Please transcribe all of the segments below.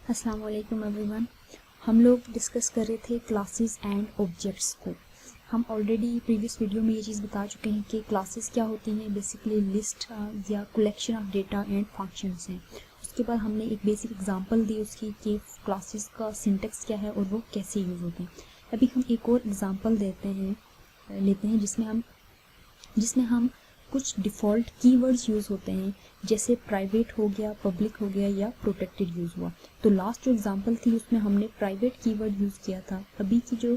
अस्सलाम वालेकुम एवरीवन। हम लोग डिस्कस कर रहे थे क्लासेस एंड ऑब्जेक्ट्स को। हम ऑलरेडी प्रीवियस वीडियो में ये चीज़ बता चुके हैं कि क्लासेस क्या होती हैं, बेसिकली लिस्ट या collection of data and functions हैं। उसके बाद हमने एक बेसिक एग्जांपल दी उसकी कि क्लासेस का सिंटेक्स क्या है और वो कैसे यूज़ होते हैं। अभी हम एक और एग्जांपल लेते हैं जिसमें हम कुछ डिफ़ॉल्ट कीवर्ड्स यूज़ होते हैं, जैसे प्राइवेट हो गया, पब्लिक हो गया या प्रोटेक्टेड यूज़ हुआ। तो लास्ट जो एग्जांपल थी उसमें हमने प्राइवेट कीवर्ड यूज़ किया था। अभी की जो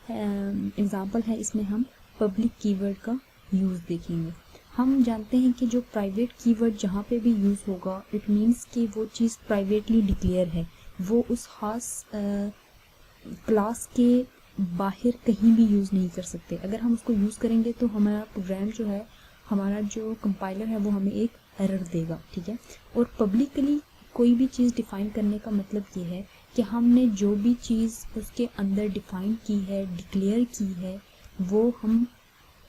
एग्जांपल है इसमें हम पब्लिक कीवर्ड का यूज़ देखेंगे। हम जानते हैं कि जो प्राइवेट कीवर्ड जहाँ पे भी यूज़ होगा इट मीन्स कि वो चीज़ प्राइवेटली डिक्लेयर है, वो उस खास क्लास के बाहर कहीं भी यूज़ नहीं कर सकते। अगर हम उसको यूज़ करेंगे तो हमारा प्रोग्राम जो है, हमारा जो कंपाइलर है वो हमें एक एरर देगा, ठीक है। और पब्लिकली कोई भी चीज़ डिफ़ाइन करने का मतलब ये है कि हमने जो भी चीज़ उसके अंदर डिफ़ाइन की है, डिक्लेयर की है, वो हम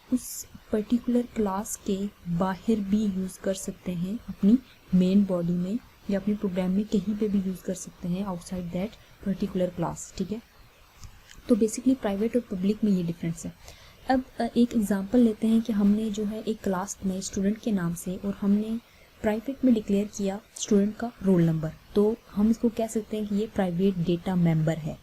उस पर्टिकुलर क्लास के बाहर भी यूज़ कर सकते हैं, अपनी मेन बॉडी में या अपने प्रोग्राम में कहीं पे भी यूज़ कर सकते हैं आउटसाइड दैट पर्टिकुलर क्लास, ठीक है। तो बेसिकली प्राइवेट और पब्लिक में ये डिफरेंस है। अब एक एग्जांपल लेते हैं कि हमने जो है एक क्लास बनाई स्टूडेंट के नाम से और हमने प्राइवेट में डिक्लेयर किया स्टूडेंट का रोल नंबर, तो हम इसको कह सकते हैं कि ये प्राइवेट डेटा मेंबर है।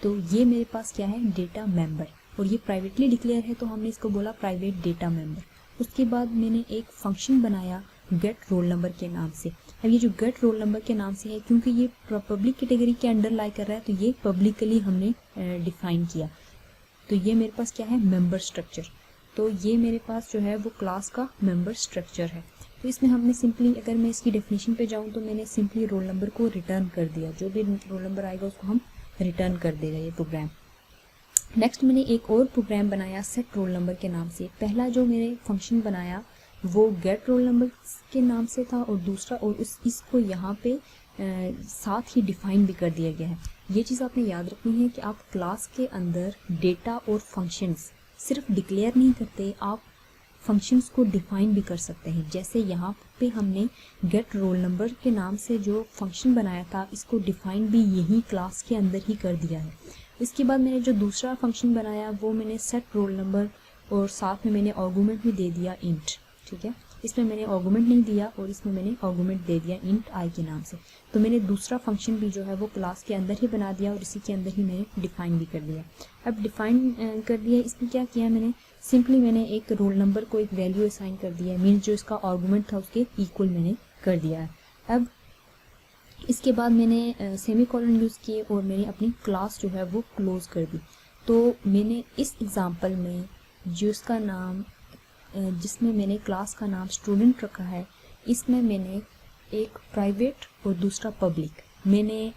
तो ये मेरे पास क्या है, डेटा मेंबर, और ये प्राइवेटली डिक्लेयर है तो हमने इसको बोला प्राइवेट डेटा मेंबर। उसके बाद मैंने एक फंक्शन बनाया गेट रोल नंबर के नाम से। अब ये जो गेट रोल नंबर के नाम से है क्योंकि ये पब्लिक कैटेगरी के अंडर लाई कर रहा है तो ये पब्लिकली हमने डिफाइन किया। तो ये मेरे पास क्या है, मेंबर स्ट्रक्चर। तो ये मेरे पास जो है वो क्लास का मेंबर स्ट्रक्चर है। तो इसमें हमने सिंपली, अगर मैं इसकी डेफिनेशन पे जाऊँ तो मैंने सिंपली रोल नंबर को रिटर्न कर दिया। जो भी रोल नंबर आएगा उसको हम रिटर्न कर देगा ये प्रोग्राम। नेक्स्ट मैंने एक और प्रोग्राम बनाया सेट रोल नंबर के नाम से। पहला जो मैंने फंक्शन बनाया वो गेट रोल नंबर के नाम से था और दूसरा और इसको यहाँ पे साथ ही डिफाइन भी कर दिया गया है। ये चीज़ आपने याद रखनी है कि आप क्लास के अंदर डेटा और फंक्शंस सिर्फ डिक्लेयर नहीं करते, आप फंक्शंस को डिफाइन भी कर सकते हैं। जैसे यहाँ पे हमने गेट रोल नंबर के नाम से जो फंक्शन बनाया था इसको डिफाइन भी यही क्लास के अंदर ही कर दिया है। इसके बाद मैंने जो दूसरा फंक्शन बनाया वो मैंने सेट रोल नंबर और साथ में मैंने आर्गुमेंट भी दे दिया इंट, ठीक है। इसमें मैंने आर्गुमेंट नहीं दिया और इसमें मैंने आर्गुमेंट दे दिया इंट आई के नाम से। तो मैंने दूसरा फंक्शन भी जो है वो क्लास के अंदर ही बना दिया और इसी के अंदर ही मैंने डिफाइन भी कर दिया। अब डिफाइन कर दिया, इसमें क्या किया मैंने, सिंपली मैंने एक रोल नंबर को एक वैल्यू असाइन कर दिया, मीन्स जो इसका आर्गुमेंट था उसके इक्वल मैंने कर दिया है। अब इसके बाद मैंने सेमी कॉलन यूज़ किए और मैंने अपनी क्लास जो है वो क्लोज कर दी। तो मैंने इस एग्जांपल में जो इसका नाम जिसमें मैंने क्लास का नाम स्टूडेंट रखा है, इसमें मैंने एक प्राइवेट और दूसरा पब्लिक, मैंने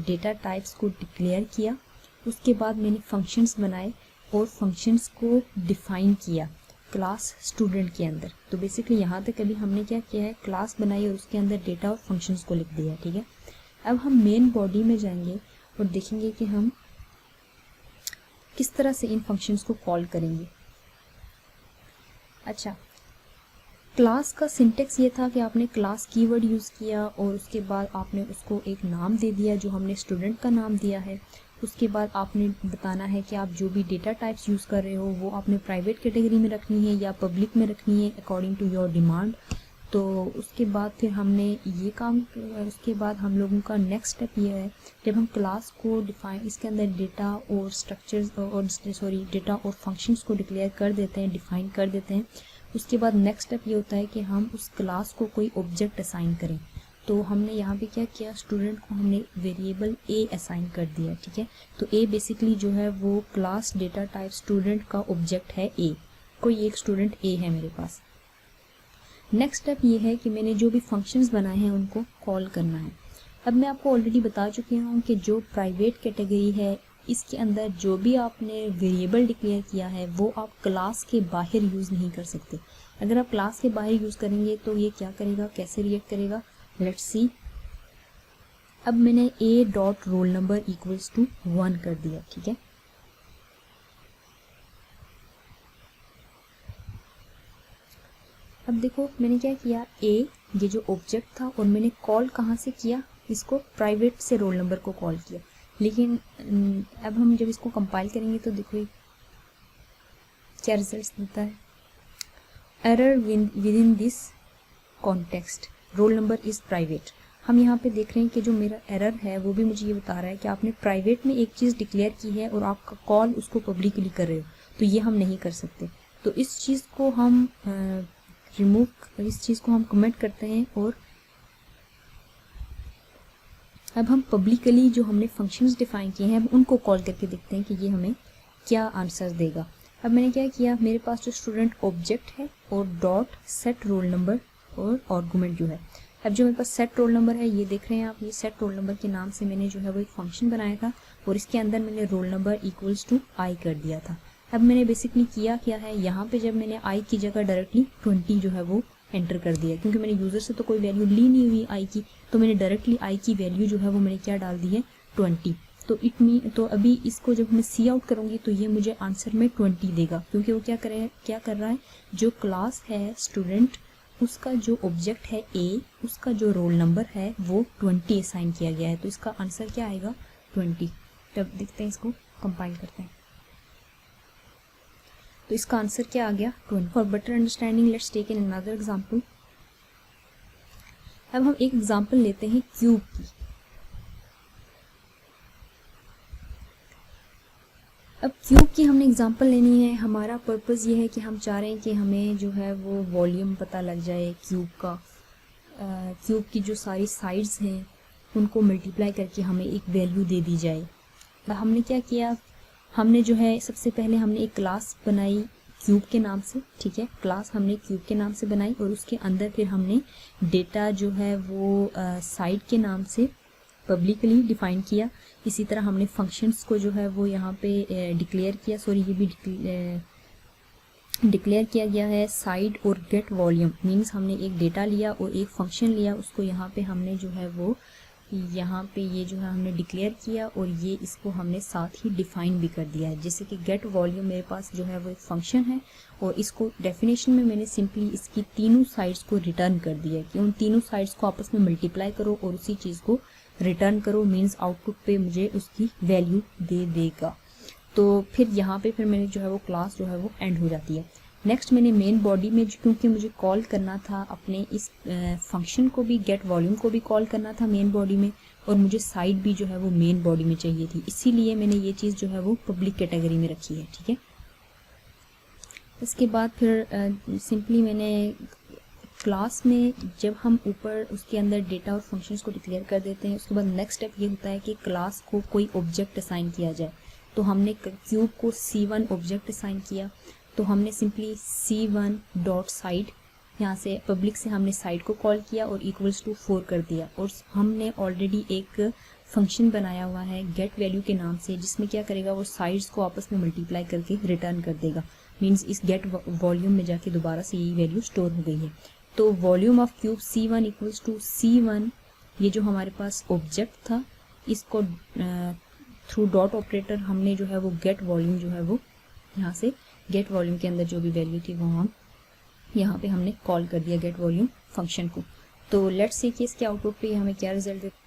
डेटा टाइप्स को डिक्लेयर किया। उसके बाद मैंने फंक्शंस बनाए और फंक्शंस को डिफाइन किया क्लास स्टूडेंट के अंदर। तो बेसिकली यहाँ तक अभी हमने क्या किया है, क्लास बनाई और उसके अंदर डेटा और फंक्शंस को लिख दिया, ठीक है। अब हम मेन बॉडी में जाएंगे और देखेंगे कि हम किस तरह से इन फंक्शंस को कॉल करेंगे। अच्छा, क्लास का सिंटेक्स ये था कि आपने क्लास कीवर्ड यूज़ किया और उसके बाद आपने उसको एक नाम दे दिया जो हमने स्टूडेंट का नाम दिया है। उसके बाद आपने बताना है कि आप जो भी डेटा टाइप्स यूज़ कर रहे हो वो आपने प्राइवेट कैटेगरी में रखनी है या पब्लिक में रखनी है अकॉर्डिंग टू योर डिमांड। तो उसके बाद फिर हमने ये काम, उसके बाद हम लोगों का नेक्स्ट स्टेप ये है, जब हम क्लास को डिफाइन, इसके अंदर डेटा और स्ट्रक्चर्स और डेटा और फंक्शंस को डिक्लेयर कर देते हैं, डिफाइन कर देते हैं। उसके बाद नेक्स्ट स्टेप ये होता है कि हम उस क्लास को कोई ऑब्जेक्ट असाइन करें। तो हमने यहाँ पे क्या किया, स्टूडेंट को हमने वेरिएबल ए असाइन कर दिया, ठीक है। तो ए बेसिकली जो है वो क्लास डेटा टाइप स्टूडेंट का ऑब्जेक्ट है ए, कोई एक स्टूडेंट ए है मेरे पास। नेक्स्ट स्टेप ये है कि मैंने जो भी फंक्शंस बनाए हैं उनको कॉल करना है। अब मैं आपको ऑलरेडी बता चुकी हूँ कि जो प्राइवेट कैटेगरी है इसके अंदर जो भी आपने वेरिएबल डिक्लेयर किया है वो आप क्लास के बाहर यूज़ नहीं कर सकते। अगर आप क्लास के बाहर यूज़ करेंगे तो ये क्या करेगा, कैसे रिएक्ट करेगा, लेट्स सी। अब मैंने A dot roll number equals to 1 कर दिया, ठीक है। अब देखो मैंने क्या किया, ए ये जो ऑब्जेक्ट था और मैंने कॉल कहाँ से किया, इसको प्राइवेट से रोल नंबर को कॉल किया। लेकिन अब हम जब इसको कंपाइल करेंगे तो देखो ये क्या रिजल्ट देता है, error with in this context roll number is private. हम यहाँ पे देख रहे हैं कि जो मेरा एरर है वो भी मुझे ये बता रहा है कि आपने प्राइवेट में एक चीज़ डिक्लेयर की है और आपका कॉल उसको पब्लिकली कर रहे हो, तो ये हम नहीं कर सकते। तो इस चीज़ को हम इस चीज़ को हम कमेंट करते हैं और अब हम पब्लिकली जो हमने फंक्शंस डिफाइन किए हैं अब उनको कॉल करके देखते हैं कि ये हमें क्या आंसर देगा। अब मैंने क्या किया, मेरे पास जो स्टूडेंट ऑब्जेक्ट है और डॉट सेट रोल नंबर और आर्गुमेंट जो है। अब जो मेरे पास सेट रोल नंबर है ये देख रहे हैं आप, ये सेट रोल नंबर के नाम से मैंने जो है वो एक फंक्शन बनाया था और इसके अंदर मैंने रोल नंबर इक्वल्स टू आई कर दिया था। अब मैंने बेसिकली किया क्या है, यहाँ पे जब मैंने आई की जगह डायरेक्टली 20 जो है वो एंटर कर दिया, क्योंकि मैंने यूज़र से तो कोई वैल्यू ली नहीं हुई आई की, तो मैंने डायरेक्टली आई की वैल्यू जो है वो मैंने क्या डाल दी है 20। तो अभी इसको जब मैं सी आउट करूँगी तो ये मुझे आंसर में 20 देगा, क्योंकि वो क्या कर रहा है, जो क्लास है स्टूडेंट उसका जो ऑब्जेक्ट है ए, उसका जो रोल नंबर है वो 20 असाइन किया गया है, तो इसका आंसर क्या आएगा 20। तब देखते हैं, इसको कंपाइल करते हैं, तो इसका आंसर क्या आ गया 20। For better understanding let's take an another example. अब हम एक एग्जांपल लेते हैं क्यूब की। अब क्यूब की हमने एग्जांपल लेनी है, हमारा पर्पस ये है कि हम चाह रहे हैं कि हमें जो है वो वॉल्यूम पता लग जाए क्यूब का। क्यूब की जो सारी साइड्स हैं उनको मल्टीप्लाई करके हमें एक वैल्यू दे दी जाए। हमने क्या किया, हमने जो है सबसे पहले हमने एक क्लास बनाई क्यूब के नाम से, ठीक है, क्लास हमने क्यूब के नाम से बनाई और उसके अंदर फिर हमने डेटा जो है वो साइड के नाम से पब्लिकली डिफाइन किया। इसी तरह हमने फंक्शंस को जो है वो यहाँ पे डिक्लेयर किया, सॉरी ये भी डिक्लेयर किया गया है साइड और गेट वॉल्यूम, मीन्स हमने एक डेटा लिया और एक फंक्शन लिया, उसको यहाँ पे हमने जो है वो यहाँ पे ये जो है हमने डिक्लेयर किया और ये इसको हमने साथ ही डिफाइन भी कर दिया है। जैसे कि गेट वॉल्यूम मेरे पास जो है वो एक फंक्शन है और इसको डेफिनेशन में मैंने सिंपली इसकी तीनों साइड्स को रिटर्न कर दिया है कि उन तीनों साइड्स को आपस में मल्टीप्लाई करो और उसी चीज़ को रिटर्न करो, मीन्स आउटपुट पे मुझे उसकी वैल्यू दे देगा। तो फिर यहाँ पे फिर मैंने जो है वो क्लास जो है वो एंड हो जाती है। नेक्स्ट मैंने मेन बॉडी में, क्योंकि मुझे कॉल करना था अपने इस फंक्शन को भी, गेट वॉल्यूम को भी कॉल करना था मेन बॉडी में और मुझे साइड भी जो है वो मेन बॉडी में चाहिए थी, इसीलिए मैंने ये चीज़ जो है वो पब्लिक कैटेगरी में रखी है, ठीक है। इसके बाद फिर सिंपली मैंने क्लास में जब हम ऊपर उसके अंदर डेटा और फंक्शंस को डिक्लेयर कर देते हैं, उसके बाद नेक्स्ट स्टेप ये होता है कि क्लास को कोई ऑब्जेक्ट असाइन किया जाए। तो हमने क्यूब को C1 ऑब्जेक्ट असाइन किया, तो हमने सिंपली C1 डॉट साइड, यहाँ से पब्लिक से हमने साइड को कॉल किया और इक्वल्स टू 4 कर दिया और हमने ऑलरेडी एक फंक्शन बनाया हुआ है गेट वैल्यू के नाम से, जिसमें क्या करेगा वो साइड्स को आपस में मल्टीप्लाई करके रिटर्न कर देगा, मीन्स इस गेट वॉल्यूम में जाके दोबारा से यही वैल्यू स्टोर हो गई है। तो volume of cube C1 equals to C1, ये जो हमारे पास ऑब्जेक्ट था इसको थ्रू डॉट ऑपरेटर हमने जो है वो गेट वॉल्यूम जो है वो यहाँ से गेट वॉल्यूम के अंदर जो भी वैल्यू थी वो हम यहाँ पे हमने कॉल कर दिया गेट वॉल्यूम फंक्शन को। तो लेट्स सी कि इसके आउटपुट पे हमें क्या रिजल्ट देता है।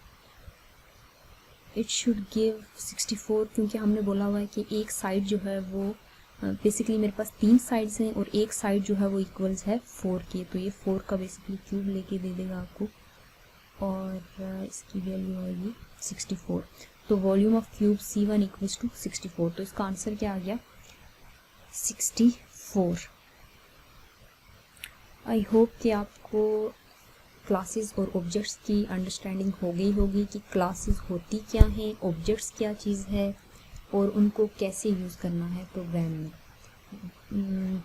इट शुड गिव 64, क्योंकि हमने बोला हुआ है कि एक साइड जो है वो बेसिकली मेरे पास 3 साइड्स हैं और एक साइड जो है वो इक्वल्स है 4 के, तो ये 4 का बेसिकली क्यूब लेके दे देगा आपको और इसकी वैल्यू आएगी 64। तो volume of cube C1 equals to 64, तो इसका आंसर क्या आ गया 64। आई होप कि आपको क्लासेस और ऑब्जेक्ट्स की अंडरस्टैंडिंग हो गई होगी कि क्लासेस होती क्या हैं, ऑब्जेक्ट्स क्या चीज़ है और उनको कैसे यूज़ करना है प्रोग्राम में।